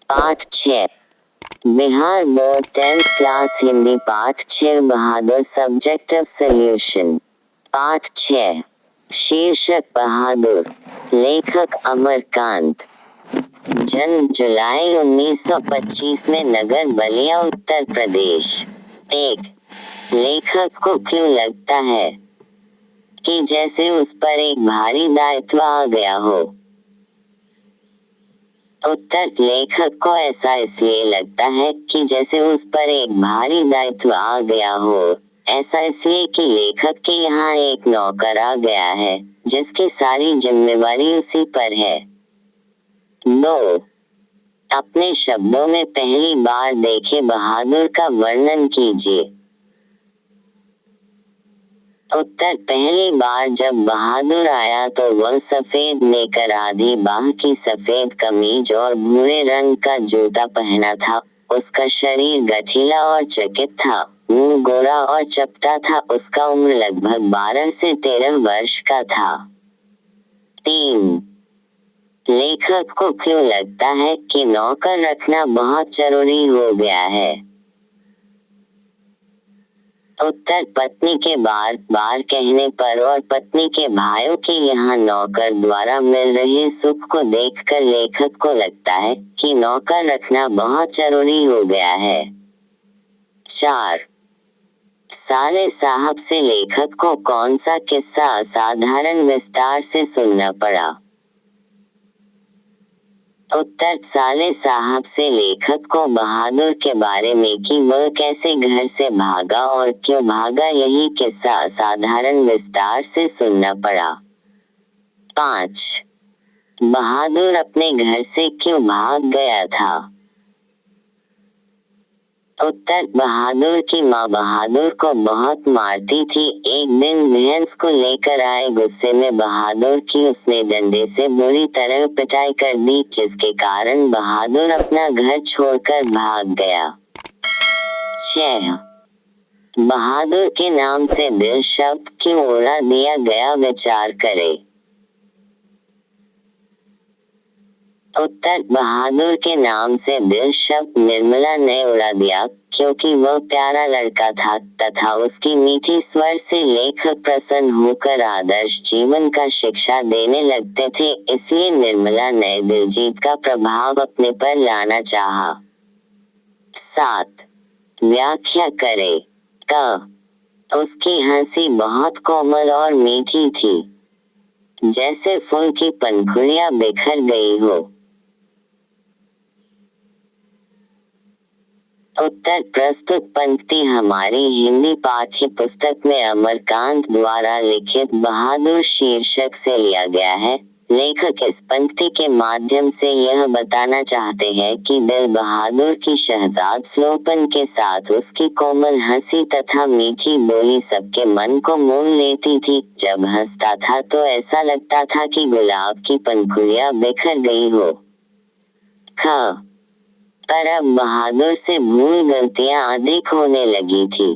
पाठ 6 Bihar board 10th class Hindi पाठ 6 बहादुर subjective solution. पाठ 6 शीर्षक बहादुर, लेखक अमरकांत। जन्म जुलाई 1925 में नगर बलिया उत्तर प्रदेश। एक लेखक को क्यों लगता है कि जैसे उस पर एक भारी दायित्व आ गया हो। उत्तर लेखक को ऐसा इसलिए लगता है कि जैसे उस पर एक भारी दायित्व आ गया हो। ऐसा इसलिए कि लेखक के यहाँ एक नौकर आ गया है जिसकी सारी जिम्मेवारी उसी पर है। 2 अपने शब्दों में पहली बार देखे बहादुर का वर्णन कीजिए। उत्तर पहली बार जब बहादुर आया तो वह सफेद नेकर आधी बाह की सफेद कमीज और भूरे रंग का जूता पहना था। उसका शरीर गठीला और चकित था, मुंह गोरा और चपटा था। उसका उम्र लगभग 12 से 13 वर्ष का था। 3 लेखक को क्यों लगता है कि नौकर रखना बहुत जरूरी हो गया है। उत्तर पत्नी के बार बार कहने पर और पत्नी के भाइयों के यहाँ नौकर द्वारा मिल रहे सुख को देखकर लेखक को लगता है कि नौकर रखना बहुत जरूरी हो गया है। 4 साले साहब से लेखक को कौन सा किस्सा असाधारण विस्तार से सुनना पड़ा। उत्तर साले साहब से लेखक को बहादुर के बारे में कि वह कैसे घर से भागा और क्यों भागा यही किस्सा असाधारण विस्तार से सुनना पड़ा। 5 बहादुर अपने घर से क्यों भाग गया था। उत्तर बहादुर की माँ बहादुर को बहुत मारती थी। एक दिन भैंस को लेकर आए गुस्से में बहादुर की उसने डंडे से बुरी तरह पिटाई कर दी जिसके कारण बहादुर अपना घर छोड़कर भाग गया। 6 बहादुर के नाम से दिल शब्द क्यों उड़ा दिया गया विचार करें। उत्तर बहादुर के नाम से दिल शब्द निर्मला ने उड़ा दिया क्योंकि वह प्यारा लड़का था तथा उसकी मीठी स्वर से लेखक प्रसन्न होकर आदर्श जीवन का शिक्षा देने लगते थे, इसलिए निर्मला ने दिलजीत का प्रभाव अपने पर लाना चाहा। 7 व्याख्या करें। क उसकी हंसी बहुत कोमल और मीठी थी, जैसे फूल की पंखुड़ियां बिखर गई हो। उत्तर प्रस्तुत पंक्ति हमारी हिंदी पाठ्य पुस्तक में अमरकांत द्वारा लिखित बहादुर शीर्षक से लिया गया है। लेखक इस पंक्ति के माध्यम से यह बताना चाहते हैं कि दिल बहादुर की शहजाद स्लोपन के साथ उसकी कोमल हंसी तथा मीठी बोली सबके मन को मोह लेती थी। जब हंसता था तो ऐसा लगता था कि गुलाब की पंखुड़ियां बिखर गई हो। ख पर अब बहादुर से भूल गलतियां अधिक होने लगी थी।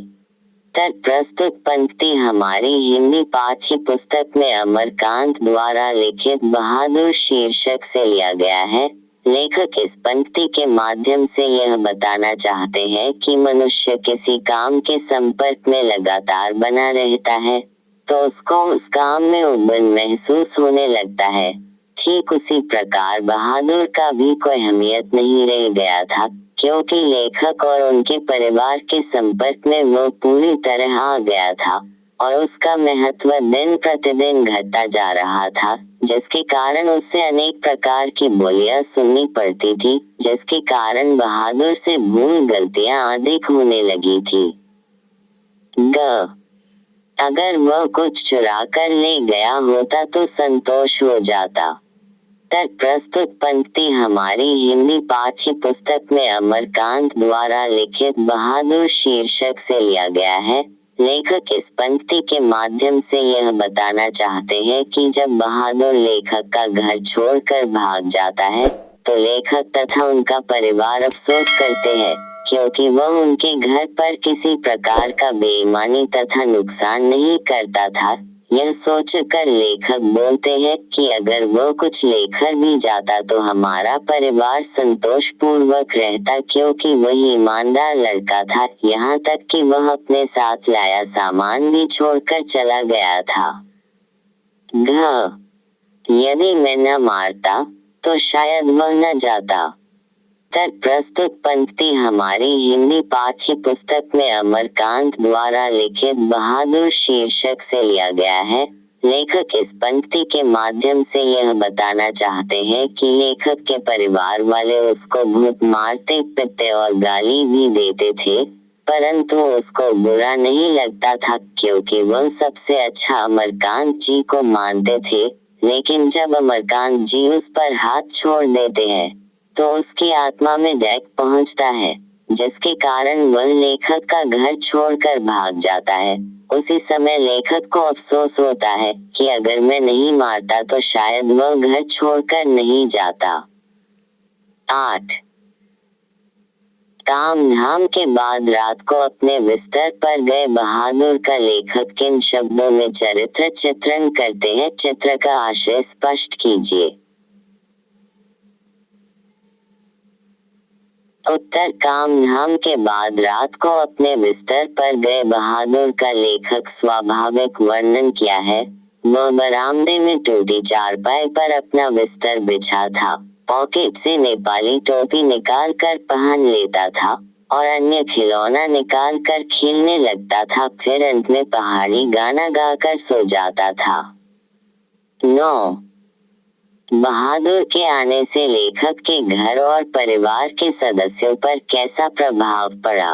तर प्रस्तुत पंक्ति हमारी हिंदी पाठ्य पुस्तक में अमरकांत द्वारा लिखित बहादुर शीर्षक से लिया गया है। लेखक इस पंक्ति के माध्यम से यह बताना चाहते हैं कि मनुष्य किसी काम के संपर्क में लगातार बना रहता है तो उसको उस काम में उलझन महसूस होने लगता है। ठीक उसी प्रकार बहादुर का भी कोई अहमियत नहीं रह गया था क्योंकि लेखक और उनके परिवार के संपर्क में वो पूरी तरह आ गया था और उसका महत्व दिन प्रतिदिन घटता जा रहा था, जिसके कारण उससे अनेक प्रकार की बोलियां सुननी पड़ती थी, जिसके कारण बहादुर से भूल गलतियां अधिक होने लगी थी। ग अगर वह कुछ चुरा कर ले गया होता तो संतोष हो जाता। तर प्रस्तुत पंक्ति हमारी हिंदी पाठ्य पुस्तक में अमरकांत द्वारा लिखित बहादुर शीर्षक से लिया गया है। लेखक इस पंक्ति के माध्यम से यह बताना चाहते हैं कि जब बहादुर लेखक का घर छोड़कर भाग जाता है तो लेखक तथा उनका परिवार अफसोस करते हैं क्योंकि वह उनके घर पर किसी प्रकार का बेईमानी तथा नुकसान नहीं करता था। यह सोचकर लेखक बोलते हैं कि अगर वो कुछ लेकर भी जाता तो हमारा परिवार संतोषपूर्वक रहता, क्योंकि वह ईमानदार लड़का था, यहाँ तक कि वह अपने साथ लाया सामान भी छोड़कर चला गया था। यदि मैं न मारता तो शायद वह न जाता। प्रस्तुत पंक्ति हमारी हिंदी पाठ्य पुस्तक में अमरकांत द्वारा लिखित बहादुर शीर्षक से लिया गया है। लेखक इस पंक्ति के माध्यम से यह बताना चाहते हैं कि लेखक के परिवार वाले उसको बहुत मारते पीटते और गाली भी देते थे, परंतु उसको बुरा नहीं लगता था, क्योंकि वह सबसे अच्छा अमरकांत जी को मानते थे। लेकिन जब अमरकांत जी उस पर हाथ छोड़ देते हैं तो उसकी आत्मा में डैक पहुंचता है, जिसके कारण वह लेखक का घर छोड़कर भाग जाता है। उसी समय लेखक को अफसोस होता है कि अगर मैं नहीं मारता तो शायद वह घर छोड़कर नहीं जाता। 8. काम धाम के बाद रात को अपने बिस्तर पर गए बहादुर का लेखक किन शब्दों में चरित्र चित्रण करते हैं? चित्र का आशय स्पष्ट कीजिए। उत्तर: काम धाम के बाद रात को अपने बिस्तर पर गए बहादुर का लेखक स्वाभाविक वर्णन किया है। वह बरामदे में टूटी चारपाई पर अपना बिस्तर बिछा था, पॉकेट से नेपाली टोपी निकालकर पहन लेता था और अन्य खिलौना निकालकर खेलने लगता था, फिर अंत में पहाड़ी गाना गाकर सो जाता था। 9. बहादुर के आने से लेखक के घर और परिवार के सदस्यों पर कैसा प्रभाव पड़ा?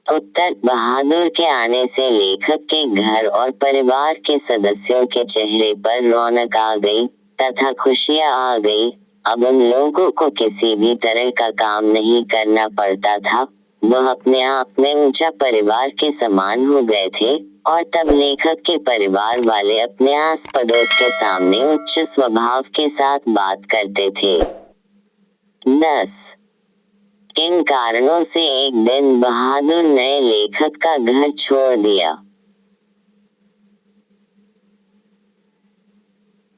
उत्तर: बहादुर के आने से लेखक के घर और परिवार के सदस्यों के चेहरे पर रौनक आ गई तथा खुशियां आ गई। अब उन लोगों को किसी भी तरह का काम नहीं करना पड़ता था। वह अपने आप में ऊंचा परिवार के समान हो गए थे और तब लेखक के परिवार वाले अपने आस पड़ोस के सामने उच्च स्वभाव के साथ बात करते थे। 10. किन कारणों से एक दिन बहादुर ने लेखक का घर छोड़ दिया?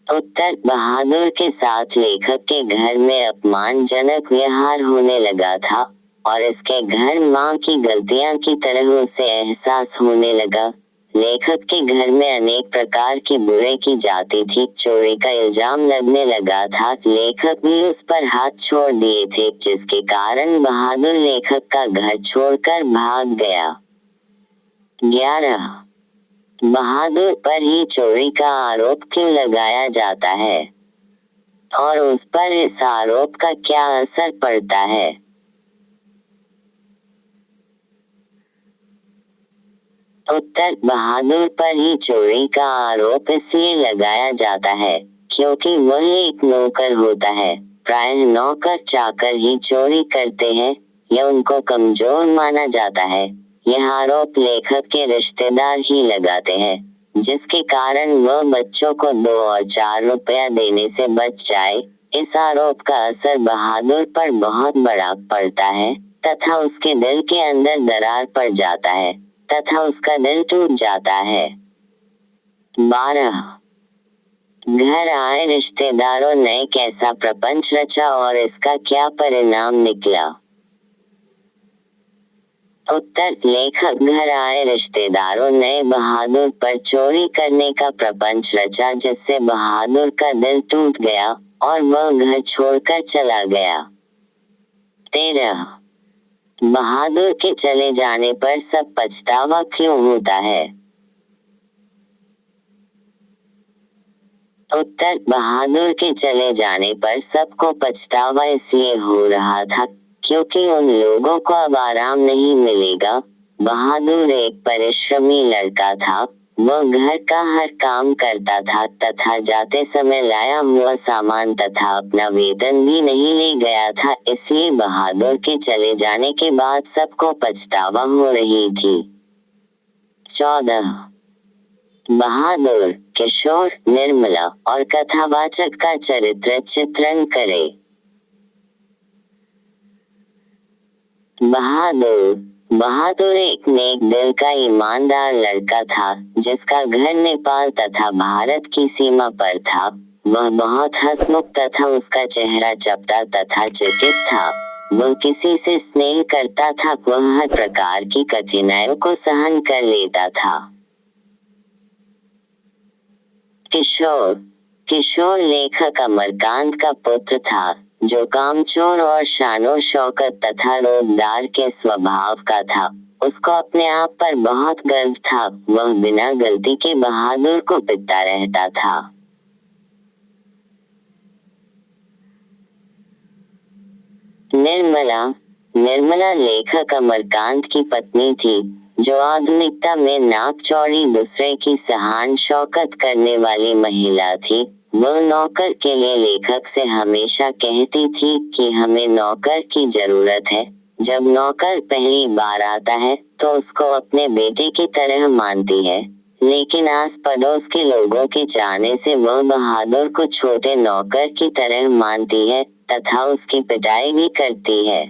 उत्तर: बहादुर के साथ लेखक के घर में अपमानजनक व्यवहार होने लगा था और इसके घर मां की गलतियां की तरह उसे एहसास होने लगा। लेखक के घर में अनेक प्रकार की बुरे की जाती थी। चोरी का इल्जाम लगने लगा था, लेखक भी उस पर हाथ छोड़ दिए थे, जिसके कारण बहादुर लेखक का घर छोड़कर भाग गया। 11. बहादुर पर ही चोरी का आरोप क्यों लगाया जाता है और उस पर इस आरोप का क्या असर पड़ता है? उत्तर: बहादुर पर ही चोरी का आरोप इसलिए लगाया जाता है क्योंकि वह एक नौकर होता है। प्रायः नौकर चाकर ही चोरी करते हैं, यह उनको कमजोर माना जाता है। यह आरोप लेखक के रिश्तेदार ही लगाते हैं, जिसके कारण वह बच्चों को 2 और 4 रुपया देने से बच जाए। इस आरोप का असर बहादुर पर बहुत बड़ा पड़ता है तथा उसके दिल के अंदर दरार पड़ जाता है तथा उसका दिल टूट जाता है। 12. घर आए रिश्तेदारों ने कैसा प्रपंच रचा और इसका क्या परिणाम निकला? उत्तर: लेखक घर आए रिश्तेदारों ने बहादुर पर चोरी करने का प्रपंच रचा, जिससे बहादुर का दिल टूट गया और वह घर छोड़कर चला गया। 13. बहादुर के चले जाने पर सब पछतावा क्यों होता है? उत्तर: बहादुर के चले जाने पर सबको पछतावा इसलिए हो रहा था क्योंकि उन लोगों को अब आराम नहीं मिलेगा। बहादुर एक परिश्रमी लड़का था, वह घर का हर काम करता था तथा जाते समय लाया हुआ सामान तथा अपना वेतन भी नहीं ले गया था, इसलिए बहादुर के चले जाने के बाद सबको पछतावा हो रही थी। 14. बहादुर, किशोर, निर्मला और कथावाचक का चरित्र चित्रण करें। बहादुर बहादुर एक नेक दिल का ईमानदार लड़का था, जिसका घर नेपाल तथा भारत की सीमा पर था। वह बहुत हंसमुख तथा उसका चेहरा चपटा तथा चिकित था। वह किसी से स्नेह करता था, वह हर प्रकार की कठिनाइयों को सहन कर लेता था। किशोर किशोर लेखक अमरकांत का पुत्र था, जो कामचोर और शानो शौकत तथा रोबदार के स्वभाव का था। उसको अपने आप पर बहुत गर्व था। वह बिना गलती के बहादुर को पिटता रहता था। निर्मला लेखक अमरकांत की पत्नी थी, जो आधुनिकता में नाक चौड़ी दूसरे की सहान शौकत करने वाली महिला थी। वह नौकर के लिए लेखक से हमेशा कहती थी कि हमें नौकर की जरूरत है। जब नौकर पहली बार आता है तो उसको अपने बेटे की तरह मानती है, लेकिन आस पड़ोस के लोगों के चाहने से वह बहादुर को छोटे नौकर की तरह मानती है तथा उसकी पिटाई भी करती है।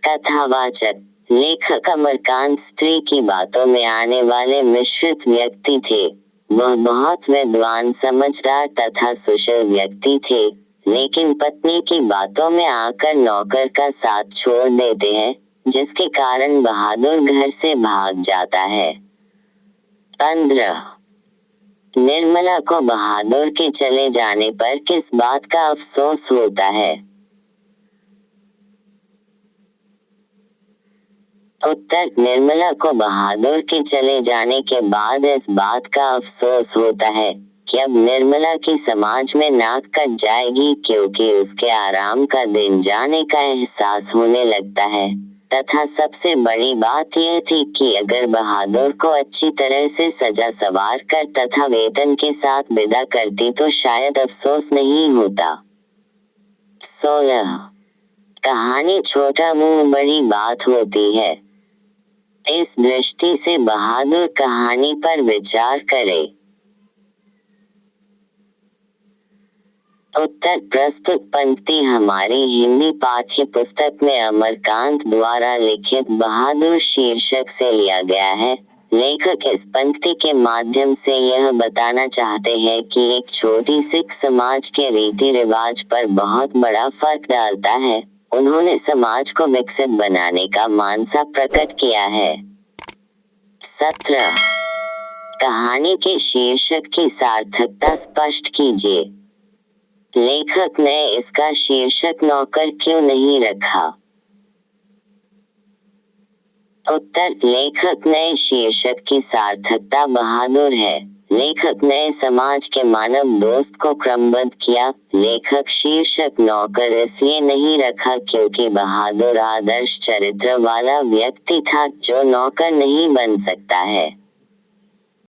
कथावाचक लेखक अमरकांत स्त्री की बातों में आने वाले मिश्रित व्यक्ति थे। वह बहुत विद्वान, समझदार तथा सुशील व्यक्ति थे, लेकिन पत्नी की बातों में आकर नौकर का साथ छोड़ देते हैं, जिसके कारण बहादुर घर से भाग जाता है। 15 निर्मला को बहादुर के चले जाने पर किस बात का अफसोस होता है? उत्तर: निर्मला को बहादुर के चले जाने के बाद इस बात का अफसोस होता है कि अब निर्मला की समाज में नाक कट जाएगी, क्योंकि उसके आराम का दिन जाने का एहसास होने लगता है। तथा सबसे बड़ी बात यह थी कि अगर बहादुर को अच्छी तरह से सजा सवार कर तथा वेतन के साथ विदा करती तो शायद अफसोस नहीं होता। 16 कहानी छोटा मुंह बड़ी बात होती है। इस दृष्टि से बहादुर कहानी पर विचार करें। उत्तर: प्रस्तुत पंक्ति हमारी हिंदी पाठ्य पुस्तक में अमरकांत द्वारा लिखित बहादुर शीर्षक से लिया गया है। लेखक इस पंक्ति के माध्यम से यह बताना चाहते हैं कि एक छोटी सिख समाज के रीति रिवाज पर बहुत बड़ा फर्क डालता है। उन्होंने समाज को विकसित बनाने का मानसा प्रकट किया है। 17 कहानी के शीर्षक की सार्थकता स्पष्ट कीजिए। लेखक ने इसका शीर्षक नौकर क्यों नहीं रखा? उत्तर: लेखक ने शीर्षक की सार्थकता बहादुर है। लेखक ने समाज के मानव दोस्त को क्रमबद्ध किया। लेखक शीर्षक नौकर इसलिए नहीं रखा क्योंकि बहादुर आदर्श चरित्र वाला व्यक्ति था, जो नौकर नहीं बन सकता है।